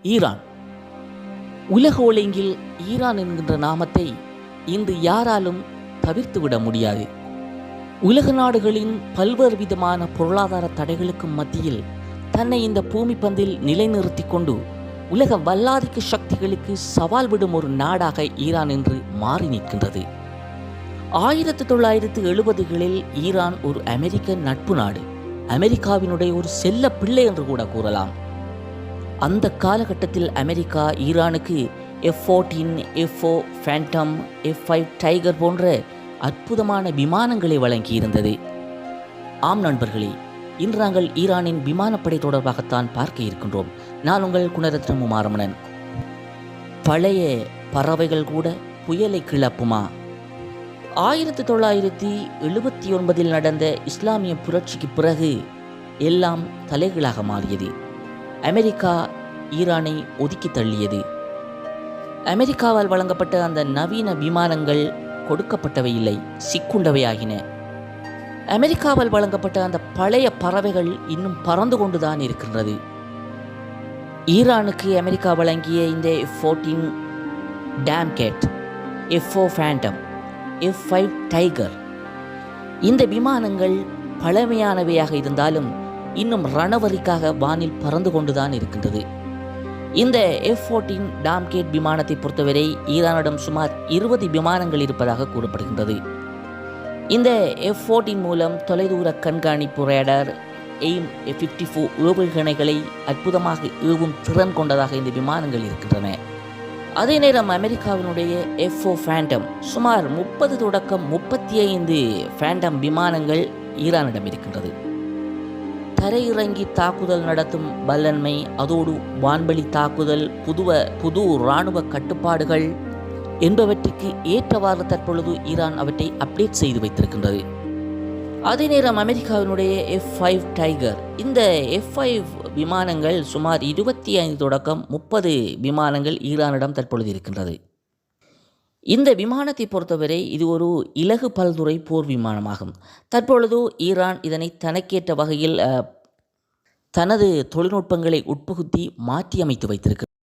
Iran. உலக ஒழுங்கில் Iran என்கின்ற நாமத்தை இன்று யாராலும் தவிர்த்துவிட முடியாது. உலக நாடுகளின் பல்வேறு விதமான பொருளாதார தடைகளுக்கு மத்தியில் தன்னை இந்த பூமி பந்தில் நிலைநிறுத்தி கொண்டு உலக வல்லாதிக்க சக்திகளுக்கு சவால் விடும் ஒரு நாடாக ஈரான் என்று மாறி நிற்கின்றது. 1970களில் ஈரான் ஒரு அமெரிக்க நட்பு நாடு, அமெரிக்காவினுடைய ஒரு செல்ல பிள்ளை என்று கூட கூறலாம். அந்த காலகட்டத்தில் அமெரிக்கா ஈரானுக்கு F-14, F-4 Phantom, F-5 tiger போன்ற அற்புதமான விமானங்களை வழங்கியிருந்தது. ஆம் நண்பர்களே, இன்று நாங்கள் ஈரானின் விமானப்படை தொடர்பாகத்தான் பார்க்க இருக்கின்றோம். நான் உங்கள் குணரத்னம் உமாரமணன். பழைய பறவைகள் கூட புயலை கிளப்புமா? 1979 நடந்த இஸ்லாமிய புரட்சிக்கு பிறகு எல்லாம் தலைகீழாக மாறியது. அமெரிக்கா ஈரானை ஒதுக்கி தள்ளியது. அமெரிக்காவால் வழங்கப்பட்ட அந்த நவீன விமானங்கள் கொடுக்கப்பட்டவை இல்லை, சிக்குண்டவையாகின. அமெரிக்காவால் வழங்கப்பட்ட அந்த பழைய பறவைகள் இன்னும் பறந்து கொண்டுதான் இருக்கின்றது. ஈரானுக்கு அமெரிக்கா வழங்கிய இந்த F-14 Tomcat, F-4 Phantom, F-5 tiger, இந்த விமானங்கள் பழமையானவையாக இருந்தாலும் இன்னும் ரணவரிக்காக வானில் பறந்து கொண்டுதான் இருக்கின்றது. இந்த F-14 டாம்கேட் விமானத்தை பொறுத்தவரை ஈரானிடம் சுமார் 20 விமானங்கள் இருப்பதாக கூறப்படுகின்றது. இந்த F-14 மூலம் தொலைதூர கண்காணிப்பு ரேடார், AIM-54 ஏவுகணைகளை அற்புதமாக ஏவும் திறன் கொண்டதாக இந்த விமானங்கள் இருக்கின்றன. அதே நேரம் அமெரிக்காவினுடைய F-4 ஃபேண்டம் சுமார் 30 தொடக்கம் 35 ஃபேண்டம் விமானங்கள் ஈரானிடம் இருக்கின்றது. தரையிறங்கி தாக்குதல் நடத்தும் வல்லன்மை, அதோடு வான்வெளி தாக்குதல், புது இராணுவ கட்டுப்பாடுகள் என்பவற்றுக்கு ஏற்றவாறு தற்பொழுது ஈரான் அவற்றை அப்டேட் செய்து வைத்திருக்கின்றது. அதே நேரம் அமெரிக்காவினுடைய F-5 டைகர், இந்த F-5 விமானங்கள் சுமார் 25 தொடக்கம் 30 விமானங்கள் ஈரானிடம் தற்பொழுது இருக்கின்றது. இந்த விமானத்தை பொறுத்தவரை இது ஒரு இலகு பல்துறை போர் விமானமாகும். தற்பொழுது ஈரான் இதனை தனக்கேற்ற வகையில் தனது தொழில்நுட்பங்களை உட்புகுத்தி மாற்றியமைத்து வைத்திருக்கிறது.